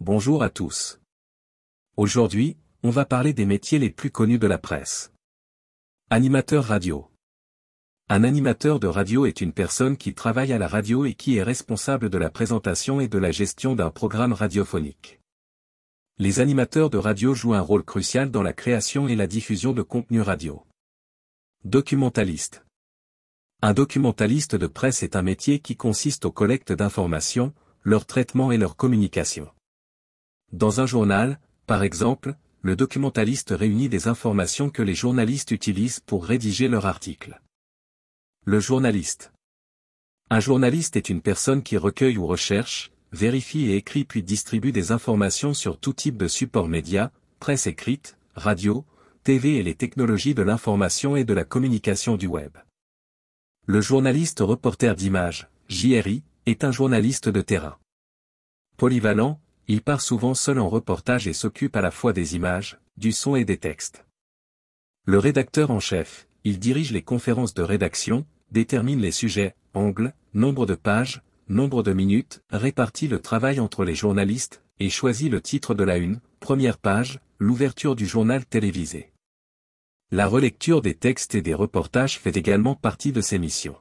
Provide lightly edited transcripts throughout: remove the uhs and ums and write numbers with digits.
Bonjour à tous. Aujourd'hui, on va parler des métiers les plus connus de la presse. Animateur radio. Un animateur de radio est une personne qui travaille à la radio et qui est responsable de la présentation et de la gestion d'un programme radiophonique. Les animateurs de radio jouent un rôle crucial dans la création et la diffusion de contenu radio. Documentaliste. Un documentaliste de presse est un métier qui consiste aux collectes d'informations, leur traitement et leur communication. Dans un journal, par exemple, le documentaliste réunit des informations que les journalistes utilisent pour rédiger leur article. Le journaliste. Un journaliste est une personne qui recueille ou recherche, vérifie et écrit puis distribue des informations sur tout type de support média, presse écrite, radio, TV et les technologies de l'information et de la communication du web. Le journaliste reporter d'images, JRI, est un journaliste de terrain. Polyvalent, il part souvent seul en reportage et s'occupe à la fois des images, du son et des textes. Le rédacteur en chef, il dirige les conférences de rédaction, détermine les sujets, angles, nombre de pages, nombre de minutes, répartit le travail entre les journalistes, et choisit le titre de la une, première page, l'ouverture du journal télévisé. La relecture des textes et des reportages fait également partie de ses missions.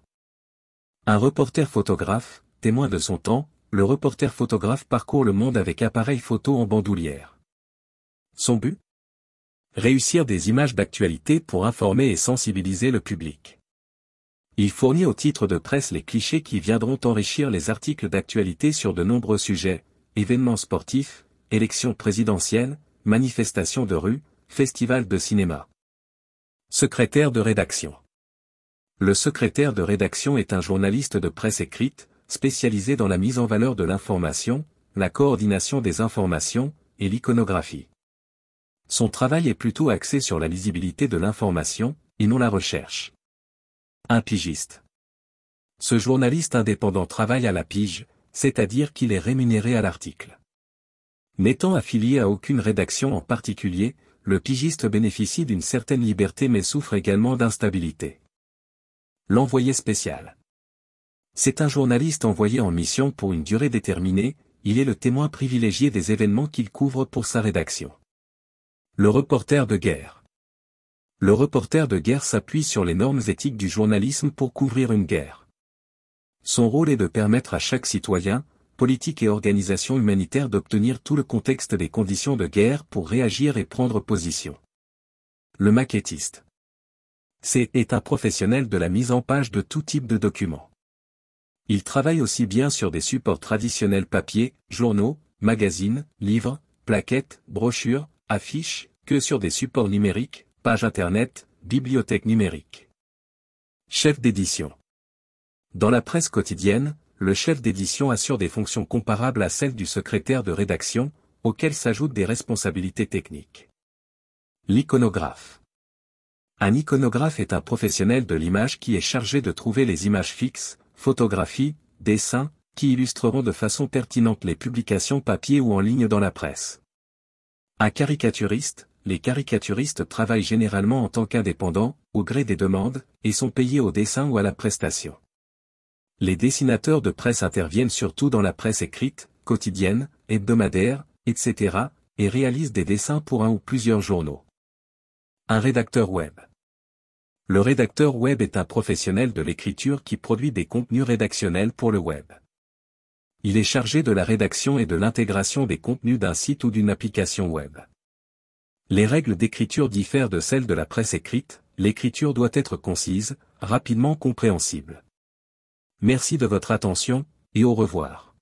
Un reporter photographe, témoin de son temps, le reporter photographe parcourt le monde avec appareil photo en bandoulière. Son but ? Réussir des images d'actualité pour informer et sensibiliser le public. Il fournit aux titres de presse les clichés qui viendront enrichir les articles d'actualité sur de nombreux sujets, événements sportifs, élections présidentielles, manifestations de rue, festivals de cinéma. Secrétaire de rédaction. Le secrétaire de rédaction est un journaliste de presse écrite, spécialisé dans la mise en valeur de l'information, la coordination des informations, et l'iconographie. Son travail est plutôt axé sur la lisibilité de l'information, et non la recherche. Un pigiste. Ce journaliste indépendant travaille à la pige, c'est-à-dire qu'il est rémunéré à l'article. N'étant affilié à aucune rédaction en particulier, le pigiste bénéficie d'une certaine liberté mais souffre également d'instabilité. L'envoyé spécial. C'est un journaliste envoyé en mission pour une durée déterminée, il est le témoin privilégié des événements qu'il couvre pour sa rédaction. Le reporter de guerre. Le reporter de guerre s'appuie sur les normes éthiques du journalisme pour couvrir une guerre. Son rôle est de permettre à chaque citoyen, politique et organisation humanitaire d'obtenir tout le contexte des conditions de guerre pour réagir et prendre position. Le maquettiste. C'est un professionnel de la mise en page de tout type de documents. Il travaille aussi bien sur des supports traditionnels papier, journaux, magazines, livres, plaquettes, brochures, affiches, que sur des supports numériques, pages internet, bibliothèques numériques. Chef d'édition. Dans la presse quotidienne, le chef d'édition assure des fonctions comparables à celles du secrétaire de rédaction, auxquelles s'ajoutent des responsabilités techniques. L'iconographe. Un iconographe est un professionnel de l'image qui est chargé de trouver les images fixes, photographies, dessins, qui illustreront de façon pertinente les publications papier ou en ligne dans la presse. Un caricaturiste, les caricaturistes travaillent généralement en tant qu'indépendants, au gré des demandes, et sont payés au dessin ou à la prestation. Les dessinateurs de presse interviennent surtout dans la presse écrite, quotidienne, hebdomadaire, etc., et réalisent des dessins pour un ou plusieurs journaux. Un rédacteur web. Le rédacteur web est un professionnel de l'écriture qui produit des contenus rédactionnels pour le web. Il est chargé de la rédaction et de l'intégration des contenus d'un site ou d'une application web. Les règles d'écriture diffèrent de celles de la presse écrite, l'écriture doit être concise, rapidement compréhensible. Merci de votre attention, et au revoir.